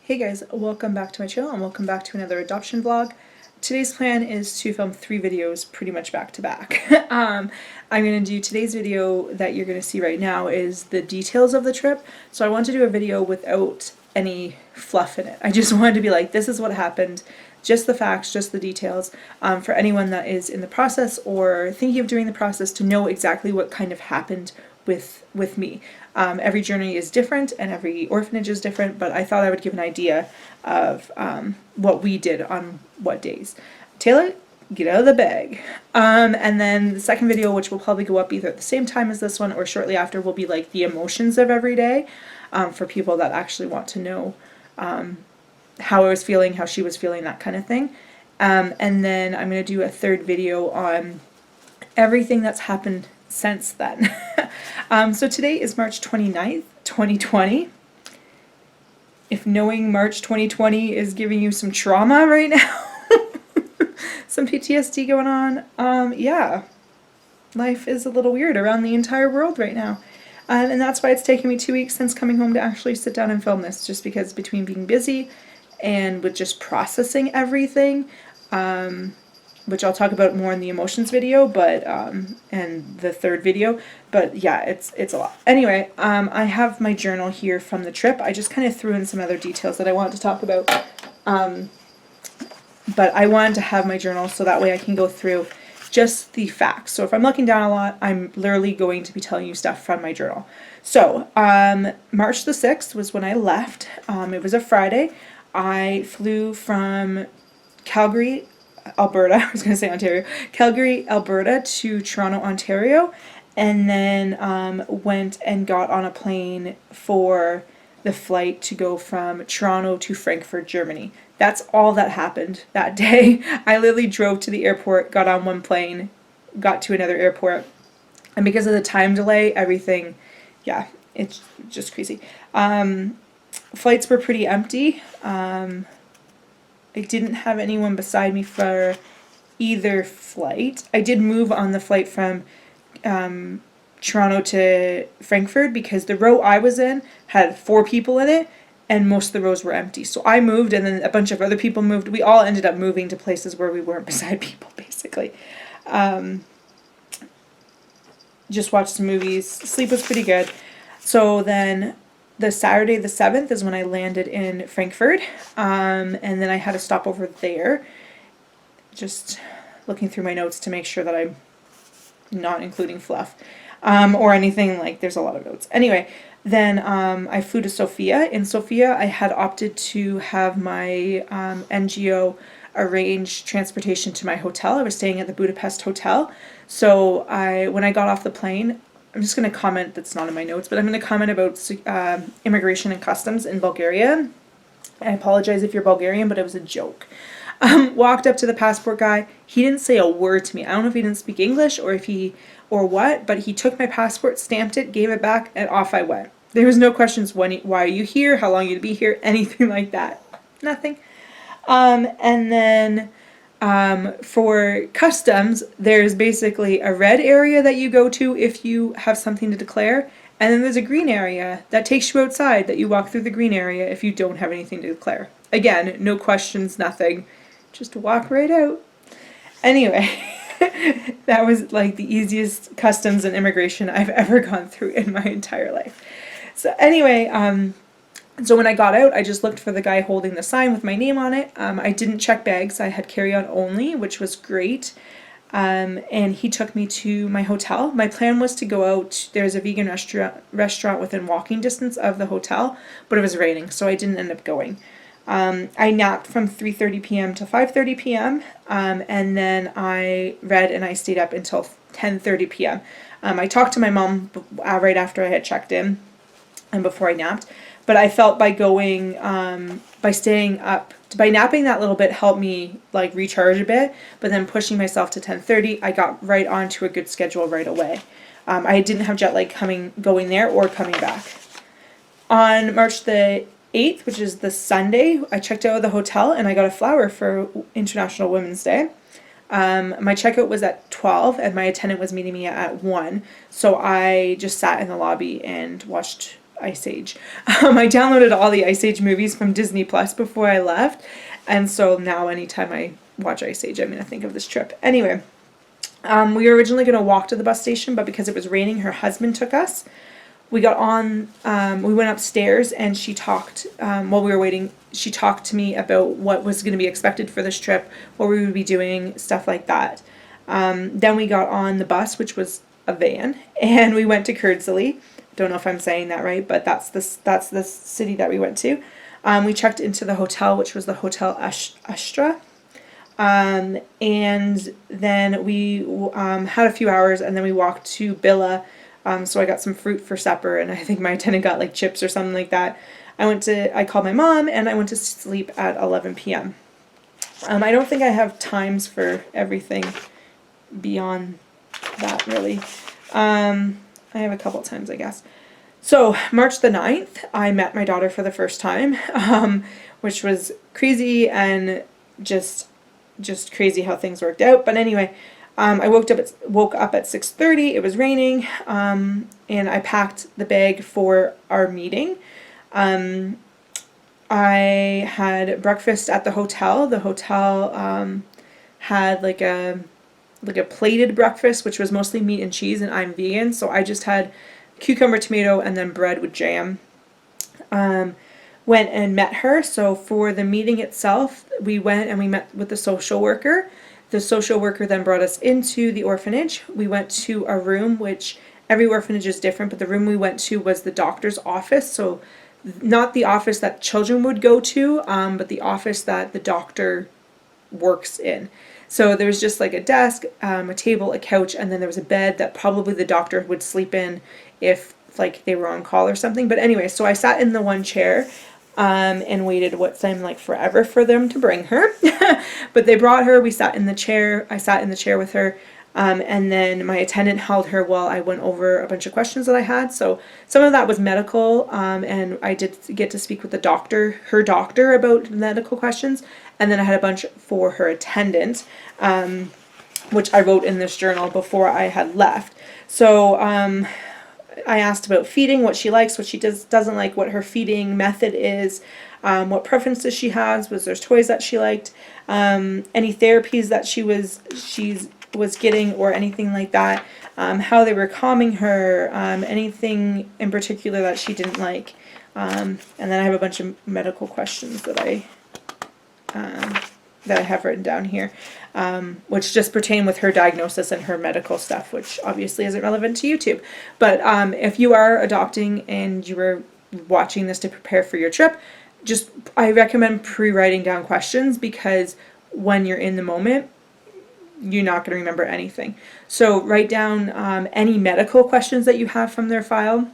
Hey guys, welcome back to my channel and welcome back to another adoption vlog. Today's plan is to film 3 videos pretty much back to back. I'm going to do today's video that you're going to see right now is the details of the trip. So I want to do a video without any fluff in it. I just wanted to be like, this is what happened, just the facts, just the details, for anyone that is in the process or thinking of doing the process to know exactly what kind of happened with me. Every journey is different and every orphanage is different, but I thought I would give an idea of what we did on what days. Taylor, get out of the bag. And then the second video, which will probably go up either at the same time as this one or shortly after, will be like the emotions of every day, for people that actually want to know how I was feeling, how she was feeling, that kind of thing. And then I'm going to do a third video on everything that's happened since then. So today is March 29th, 2020. If knowing March 2020 is giving you some trauma right now, some PTSD going on, yeah, life is a little weird around the entire world right now. And that's why it's taken me 2 weeks since coming home to actually sit down and film this, just because between being busy and with just processing everything, which I'll talk about more in the emotions video, but and the third video, but yeah, it's a lot. Anyway, I have my journal here from the trip. I just kind of threw in some other details that I wanted to talk about, but I wanted to have my journal so that way I can go through just the facts. So if I'm looking down a lot, I'm literally going to be telling you stuff from my journal. So March the 6th was when I left. It was a Friday. I flew from Calgary, Alberta, I was going to say Ontario, Calgary, Alberta to Toronto, Ontario, and then went and got on a plane for the flight to go from Toronto to Frankfurt, Germany. That's all that happened that day. I literally drove to the airport, got on one plane, got to another airport, and because of the time delay, everything, yeah, it's just crazy. Flights were pretty empty. I didn't have anyone beside me for either flight. I did move on the flight from Toronto to Frankfurt because the row I was in had 4 people in it and most of the rows were empty. So I moved and then a bunch of other people moved. We all ended up moving to places where we weren't beside people, basically. Just watched some movies. Sleep was pretty good. So then the Saturday the 7th is when I landed in Frankfurt, and then I had a stopover there, just looking through my notes to make sure that I'm not including fluff, or anything, like there's a lot of notes. Anyway, then I flew to Sofia. In Sofia, I had opted to have my NGO arrange transportation to my hotel. I was staying at the Budapest Hotel, so when I got off the plane, I'm just going to comment, that's not in my notes, but I'm going to comment about immigration and customs in Bulgaria. I apologize if you're Bulgarian, but it was a joke. Walked up to the passport guy. He didn't say a word to me. I don't know if he didn't speak English or what, but he took my passport, stamped it, gave it back, and off I went. There was no questions, why are you here, how long are you to be here, anything like that. Nothing. And then for customs, there's basically a red area that you go to if you have something to declare, and then there's a green area that takes you outside that you walk through the green area if you don't have anything to declare. Again, no questions, nothing, just walk right out. Anyway, that was like the easiest customs and immigration I've ever gone through in my entire life. So anyway, so when I got out, I just looked for the guy holding the sign with my name on it. I didn't check bags. I had carry-on only, which was great. And he took me to my hotel. My plan was to go out. There's a vegan restaurant within walking distance of the hotel, but it was raining, so I didn't end up going. I napped from 3:30 p.m. to 5:30 p.m. And then I read and I stayed up until 10:30 p.m. I talked to my mom right after I had checked in and before I napped. But I felt by going, by staying up, by napping that little bit helped me like recharge a bit, but then pushing myself to 10:30, I got right onto a good schedule right away. I didn't have jet lag going there or coming back. On March the 8th, which is the Sunday, I checked out of the hotel and I got a flower for International Women's Day. My checkout was at 12 and my attendant was meeting me at 1, so I just sat in the lobby and watched Ice Age. I downloaded all the Ice Age movies from Disney Plus before I left, and so now anytime I watch Ice Age, I'm going to think of this trip. Anyway, we were originally going to walk to the bus station, but because it was raining, her husband took us. We got on, we went upstairs, and she talked, while we were waiting, she talked to me about what was going to be expected for this trip, what we would be doing, stuff like that. Then we got on the bus, which was a van, and we went to Kurdzali. Don't know if I'm saying that right, but that's the city that we went to. We checked into the hotel, which was the Hotel Astra. And then we had a few hours, and then we walked to Billa. So I got some fruit for supper, and I think my attendant got like chips or something like that. I called my mom, and I went to sleep at 11 p.m. I don't think I have times for everything beyond that, really. I have a couple times, I guess. So March the 9th, I met my daughter for the first time, which was crazy and just crazy how things worked out. But anyway, I woke up at 6:30. It was raining, and I packed the bag for our meeting. I had breakfast at the hotel. The hotel had like a plated breakfast, which was mostly meat and cheese, and I'm vegan, so I just had cucumber, tomato, and then bread with jam. Went and met her. So for the meeting itself, we went and we met with the social worker. The social worker then brought us into the orphanage. We went to a room, which every orphanage is different, but the room we went to was the doctor's office. So not the office that children would go to, but the office that the doctor works in. So there was just like a desk, a table, a couch, and then there was a bed that probably the doctor would sleep in if like they were on call or something. But anyway, so I sat in the one chair and waited what seemed like forever for them to bring her. But they brought her, we sat in the chair, I sat in the chair with her, and then my attendant held her while I went over a bunch of questions that I had. So some of that was medical, and I did get to speak with her doctor about medical questions, and then I had a bunch for her attendant, which I wrote in this journal before I had left. So I asked about feeding, what she likes, what she doesn't like, what her feeding method is, what preferences she has, was there toys that she liked, any therapies that she was getting or anything like that, how they were calming her, anything in particular that she didn't like. And then I have a bunch of medical questions that I have written down here, which just pertain with her diagnosis and her medical stuff, which obviously isn't relevant to YouTube. But if you are adopting and you are watching this to prepare for your trip, I recommend pre-writing down questions, because when you're in the moment, you're not going to remember anything. So write down any medical questions that you have from their file,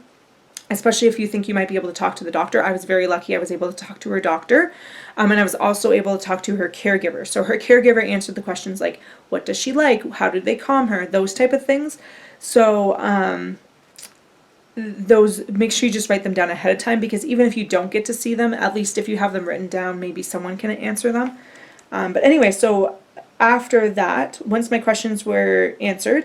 especially if you think you might be able to talk to the doctor. I was very lucky I was able to talk to her doctor, and I was also able to talk to her caregiver. So her caregiver answered the questions like, what does she like? How did they calm her? Those type of things. So make sure you just write them down ahead of time, because even if you don't get to see them, at least if you have them written down, maybe someone can answer them. But anyway, so after that, once my questions were answered,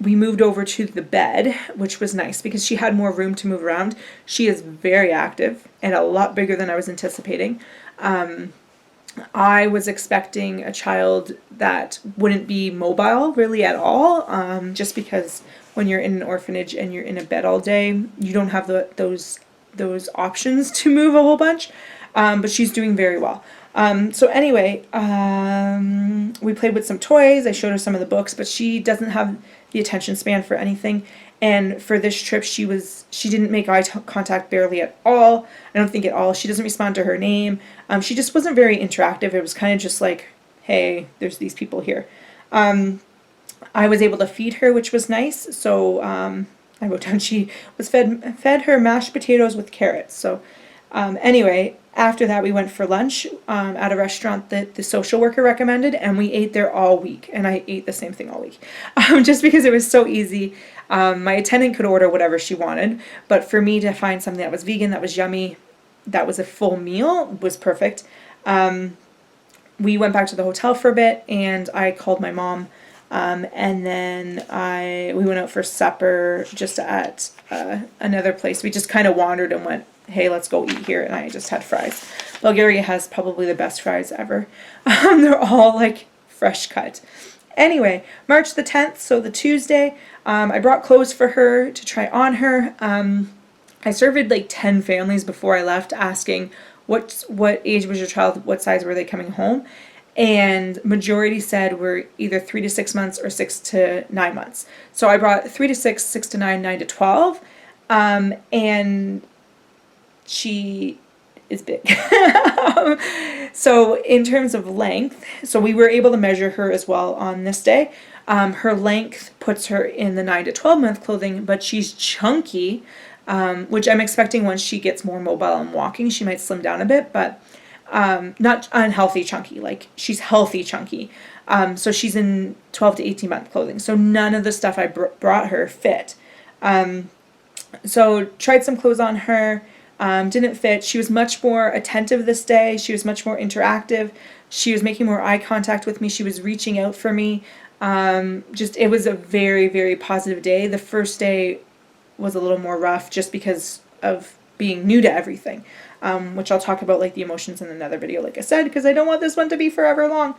we moved over to the bed, which was nice because she had more room to move around. She is very active and a lot bigger than I was anticipating. I was expecting a child that wouldn't be mobile really at all, just because when you're in an orphanage and you're in a bed all day, you don't have those options to move a whole bunch. But she's doing very well. So anyway, we played with some toys. I showed her some of the books, but she doesn't have the attention span for anything. And for this trip, she didn't make eye contact barely at all. I don't think at all. She doesn't respond to her name. She just wasn't very interactive. It was kind of just like, hey, there's these people here. I was able to feed her, which was nice. So I wrote down she was fed her mashed potatoes with carrots. So anyway, after that we went for lunch at a restaurant that the social worker recommended, and we ate there all week, and I ate the same thing all week, just because it was so easy. My attendant could order whatever she wanted, but for me to find something that was vegan, that was yummy, that was a full meal, was perfect. We went back to the hotel for a bit, and I called my mom And then we went out for supper just at another place. We just kind of wandered and went, hey, let's go eat here. And I just had fries. Bulgaria has probably the best fries ever. They're all like fresh cut. Anyway, March the 10th, so the Tuesday, I brought clothes for her to try on her. I surveyed like 10 families before I left asking what age was your child, what size were they coming home, and majority said we're either 3 to 6 months or 6 to 9 months. So I brought 3 to 6, 6 to 9, 9 to 12, and she is big. So in terms of length, so we were able to measure her as well on this day. Her length puts her in the 9 to 12 month clothing, but she's chunky, which I'm expecting once she gets more mobile and walking, she might slim down a bit, but not unhealthy chunky, like she's healthy chunky. So she's in 12 to 18 month clothing. So none of the stuff I brought her fit. So tried some clothes on her. Didn't fit. She was much more attentive this day. She was much more interactive. She was making more eye contact with me. She was reaching out for me. It was a very, very positive day. The first day was a little more rough just because of being new to everything, which I'll talk about like the emotions in another video, like I said, because I don't want this one to be forever long.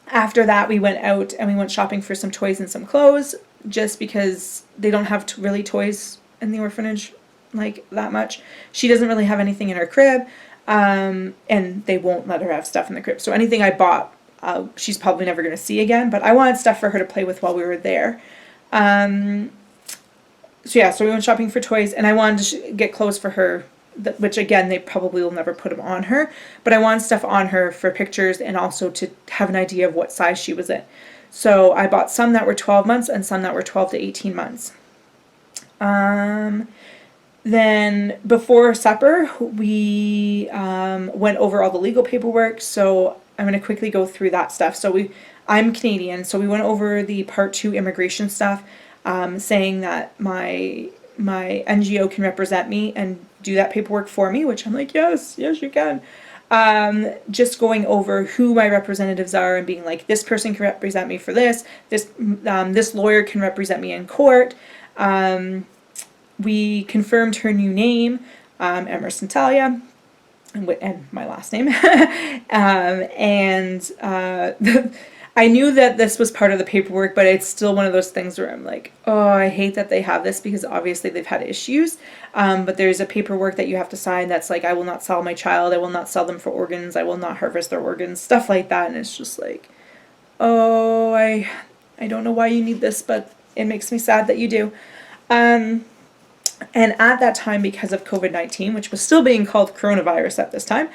After that, we went out and we went shopping for some toys and some clothes, just because they don't have really toys in the orphanage like that much. She doesn't really have anything in her crib, and they won't let her have stuff in the crib. So anything I bought, she's probably never going to see again, but I wanted stuff for her to play with while we were there. So we went shopping for toys, and I wanted to get clothes for her, which again, they probably will never put them on her, but I wanted stuff on her for pictures and also to have an idea of what size she was in. So I bought some that were 12 months and some that were 12 to 18 months. Then before supper, we went over all the legal paperwork, so I'm going to quickly go through that stuff. So I'm Canadian, so we went over the Part 2 immigration stuff, saying that my NGO can represent me and do that paperwork for me, which I'm like, yes, you can. Just going over who my representatives are and being like, this person can represent me for this lawyer can represent me in court. We confirmed her new name, Emerson Talia, and my last name. I knew that this was part of the paperwork, but it's still one of those things where I'm like, oh, I hate that they have this, because obviously they've had issues. But there's a paperwork that you have to sign that's like, I will not sell my child, I will not sell them for organs, I will not harvest their organs, stuff like that. And it's just like, oh, I don't know why you need this, but it makes me sad that you do. And at that time, because of COVID-19, which was still being called coronavirus at this time,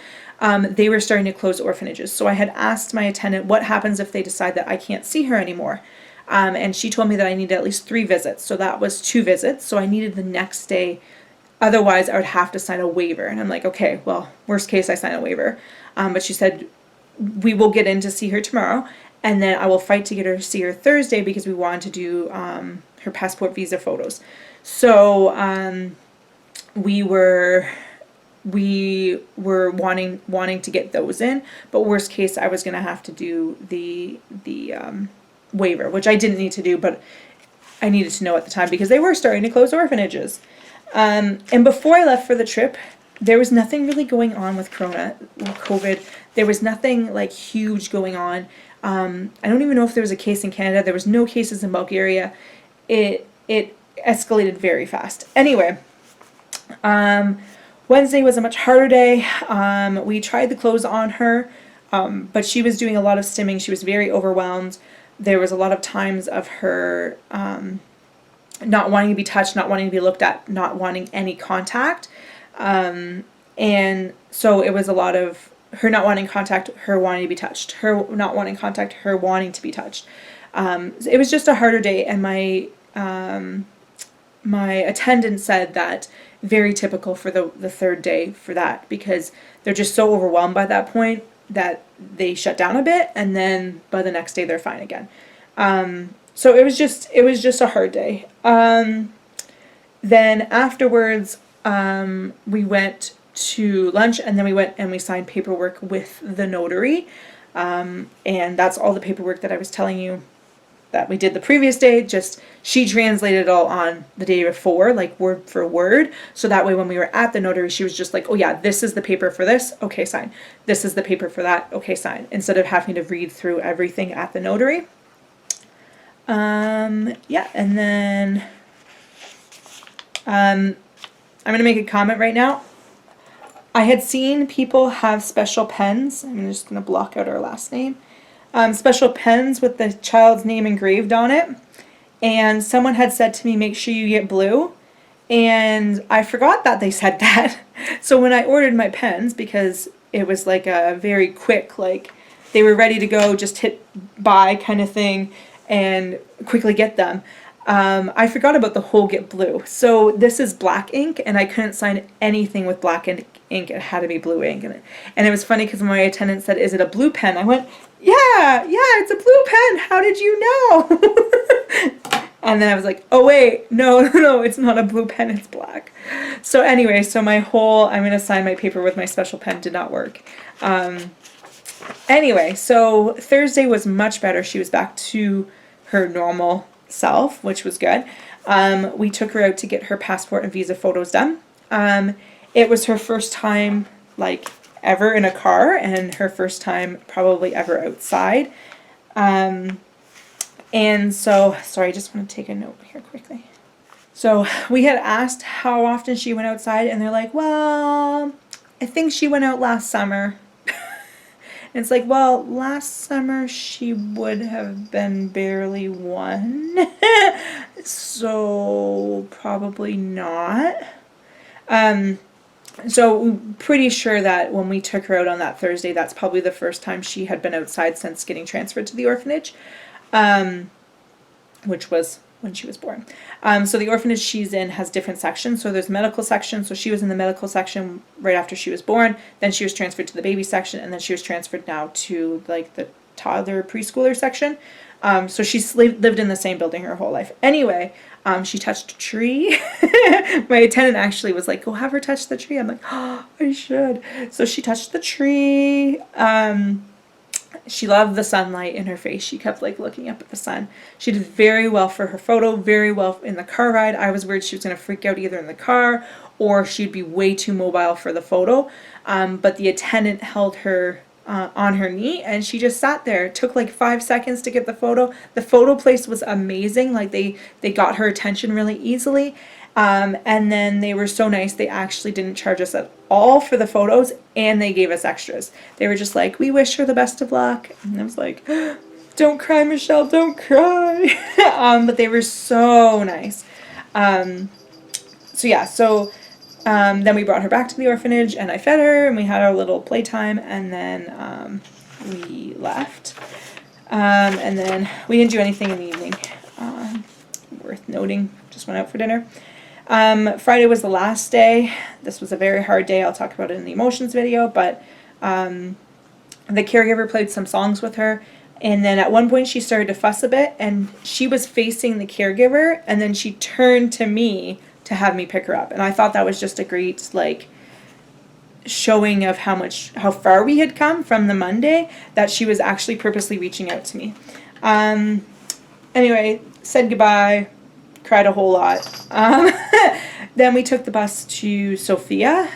they were starting to close orphanages. So I had asked my attendant, what happens if they decide that I can't see her anymore? And she told me that I needed at least 3 visits. So that was 2 visits. So I needed the next day. Otherwise, I would have to sign a waiver. And I'm like, okay, well, worst case, I sign a waiver. But she said, we will get in to see her tomorrow. And then I will fight to get her to see her Thursday, because we want to do her passport visa photos. So we were wanting to get those in, but worst case, I was going to have to do the waiver, which I didn't need to do, but I needed to know at the time because they were starting to close orphanages. And before I left for the trip, there was nothing really going on with COVID. There was nothing like huge going on. I don't even know if there was a case in Canada. There was no cases in Bulgaria. It escalated very fast. Anyway, Wednesday was a much harder day. We tried the clothes on her, but she was doing a lot of stimming. She was very overwhelmed. There was a lot of times of her not wanting to be touched, not wanting to be looked at, not wanting any contact. And so it was a lot of her not wanting contact, her wanting to be touched, her not wanting contact, her wanting to be touched. It was just a harder day, and my attendant said that very typical for the third day for that, because they're just so overwhelmed by that point that they shut down a bit, and then by the next day they're fine again. So it was just a hard day. Then afterwards, we went to lunch, and then we went and we signed paperwork with the notary. And that's all the paperwork that I was telling you that we did the previous day. Just she translated it all on the day before, like word for word. So that way when we were at the notary, she was just like, oh yeah, this is the paper for this. Okay, sign. This is the paper for that. Okay, sign. Instead of having to read through everything at the notary. Yeah, and then I'm going to make a comment right now. I had seen people have special pens. I'm just going to block out our last name. Special pens with the child's name engraved on it. And someone had said to me, make sure you get blue. And I forgot that they said that. So when I ordered my pens, because it was like a very quick, like they were ready to go, just hit buy kind of thing and quickly get them. I forgot about the whole get blue. So this is black ink, and I couldn't sign anything with black ink. It had to be blue ink. And it was funny because my attendant said, is it a blue pen? I went, yeah, it's a blue pen. How did you know? And then I was like, oh wait, no, it's not a blue pen, it's black. So anyway, so my whole, I'm going to sign my paper with my special pen did not work. Anyway, so Thursday was much better. She was back to her normal self, which was good. We took her out to get her passport and visa photos done. It was her first time, like, ever in a car, and her first time probably ever outside. And so, sorry, I just want to take a note here quickly. So we had asked how often she went outside, and they're like, well, I think she went out last summer. And it's like, well, last summer she would have been barely one. So probably not. So pretty sure that when we took her out on that Thursday, that's probably the first time she had been outside since getting transferred to the orphanage, which was when she was born. So the orphanage she's in has different sections. So there's medical section. So she was in the medical section right after she was born. Then she was transferred to the baby section, and then she was transferred now to like the toddler preschooler section. So she's lived in the same building her whole life. Anyway, she touched a tree. My attendant actually was like, go have her touch the tree. I'm like, oh, I should. So she touched the tree. She loved the sunlight in her face. She kept like looking up at the sun. She did very well for her photo, very well in the car ride. I was worried she was going to freak out either in the car or she'd be way too mobile for the photo. But the attendant held her on her knee, and she just sat there. It took like 5 seconds to get the photo. The photo place was amazing. Like they got her attention really easily. And then they were so nice. They actually didn't charge us at all for the photos, and they gave us extras. They were just like, we wish her the best of luck. And I was like, don't cry, Michelle, don't cry. But they were so nice. Then we brought her back to the orphanage, and I fed her, and we had our little playtime, and then we left. And then we didn't do anything in the evening worth noting. Just went out for dinner. Friday was the last day. This was a very hard day. I'll talk about it in the emotions video, but the caregiver played some songs with her, and then at one point she started to fuss a bit, and she was facing the caregiver, and then she turned to me to have me pick her up. And I thought that was just a great, like, showing of how far we had come from the Monday, that she was actually purposely reaching out to me. Anyway, said goodbye, cried a whole lot. Then we took the bus to Sofia.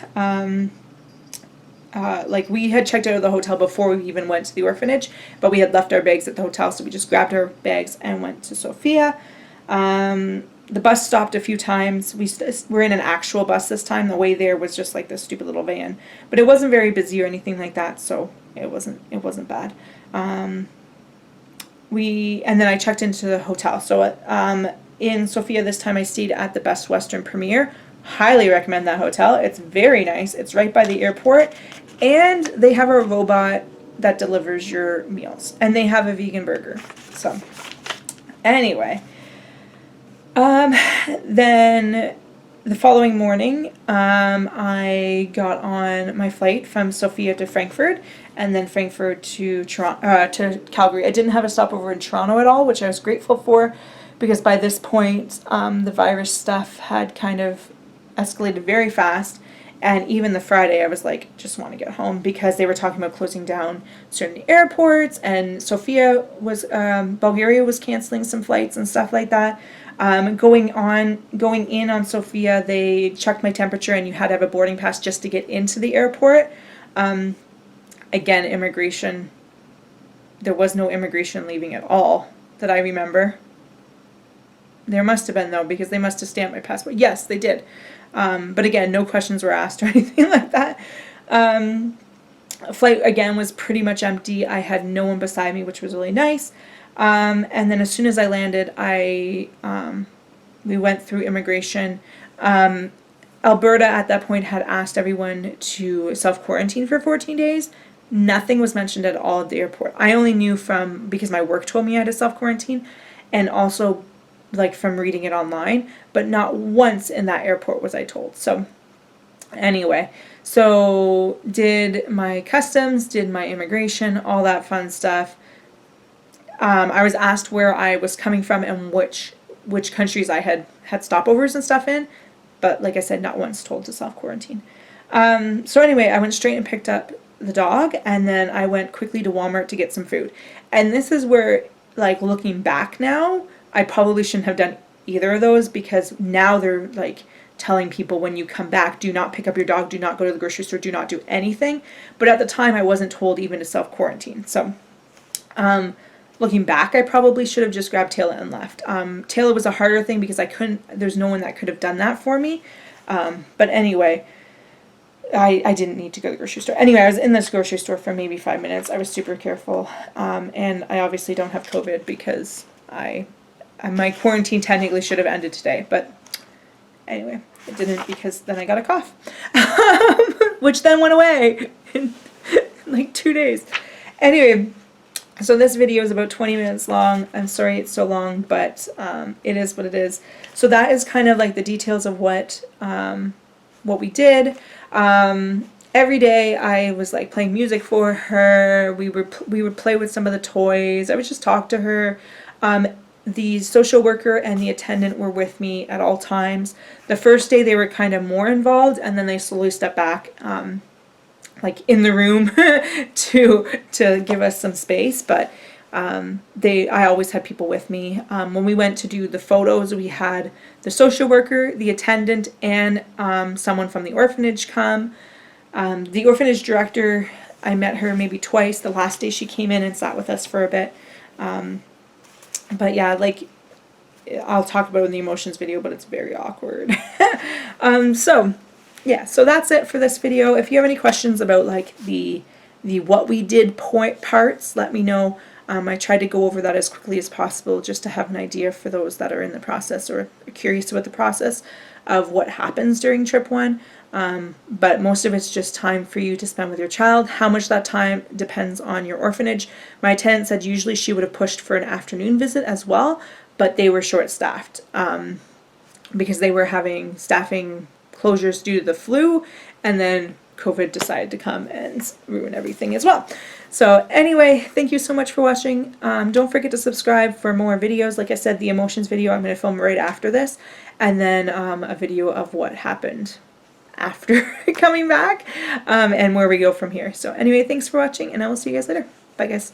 We had checked out of the hotel before we even went to the orphanage, but we had left our bags at the hotel, so we just grabbed our bags and went to Sofia. The bus stopped a few times. We're in an actual bus this time. The way there was just like this stupid little van, but it wasn't very busy or anything like that, so it wasn't bad. And then I checked into the hotel. So in Sofia this time I stayed at the Best Western Premier. Highly recommend that hotel. It's very nice. It's right by the airport, and they have a robot that delivers your meals, and they have a vegan burger. So anyway, then the following morning, I got on my flight from Sofia to Frankfurt, and then Frankfurt to to Calgary. I didn't have a stopover in Toronto at all, which I was grateful for, because by this point, the virus stuff had kind of escalated very fast, And even the Friday, I was like, just want to get home, because they were talking about closing down certain airports, and Bulgaria was canceling some flights and stuff like that. Going in on Sofia, they checked my temperature, and you had to have a boarding pass just to get into the airport. Again, immigration, there was no immigration leaving at all that I remember. There must have been, though, because they must have stamped my passport. Yes, they did. But again, no questions were asked or anything like that. Flight, again, was pretty much empty. I had no one beside me, which was really nice. And then as soon as I landed, we went through immigration. Alberta at that point had asked everyone to self-quarantine for 14 days. Nothing was mentioned at all at the airport. I only knew because my work told me I had to self-quarantine, and also like from reading it online, but not once in that airport was I told. So anyway, so did my customs, did my immigration, all that fun stuff. I was asked where I was coming from and which countries I had stopovers and stuff in, but like I said, not once told to self-quarantine. So anyway, I went straight and picked up the dog, and then I went quickly to Walmart to get some food. And this is where, like, looking back now, I probably shouldn't have done either of those, because now they're like telling people when you come back, do not pick up your dog, do not go to the grocery store, do not do anything. But at the time, I wasn't told even to self-quarantine. So looking back, I probably should have just grabbed Taylor and left. Taylor was a harder thing because there's no one that could have done that for me. But anyway, I didn't need to go to the grocery store. Anyway, I was in this grocery store for maybe 5 minutes. I was super careful. And I obviously don't have COVID because my quarantine technically should have ended today. But anyway, it didn't, because then I got a cough, which then went away in like 2 days. Anyway, so this video is about 20 minutes long. I'm sorry it's so long, but it is what it is. So that is kind of like the details of what we did. Every day I was like playing music for her. We would play with some of the toys. I would just talk to her. The social worker and the attendant were with me at all times. The first day they were kind of more involved, and then they slowly stepped back, like in the room to give us some space. But I always had people with me. When we went to do the photos, we had the social worker, the attendant, and someone from the orphanage come. The orphanage director, I met her maybe twice. The last day she came in and sat with us for a bit. But yeah, like, I'll talk about it in the emotions video, but it's very awkward. So yeah, so that's it for this video. If you have any questions about like the what we did parts, let me know. I tried to go over that as quickly as possible, just to have an idea for those that are in the process or are curious about the process of what happens during trip 1. But most of it's just time for you to spend with your child. How much that time depends on your orphanage. My attendant said usually she would have pushed for an afternoon visit as well, but they were short-staffed because they were having staffing closures due to the flu, and then COVID decided to come and ruin everything as well. So anyway, thank you so much for watching. Don't forget to subscribe for more videos. Like I said, the emotions video I'm going to film right after this, and then a video of what happened after coming back, and where we go from here. So anyway, thanks for watching, and I will see you guys later. Bye, guys.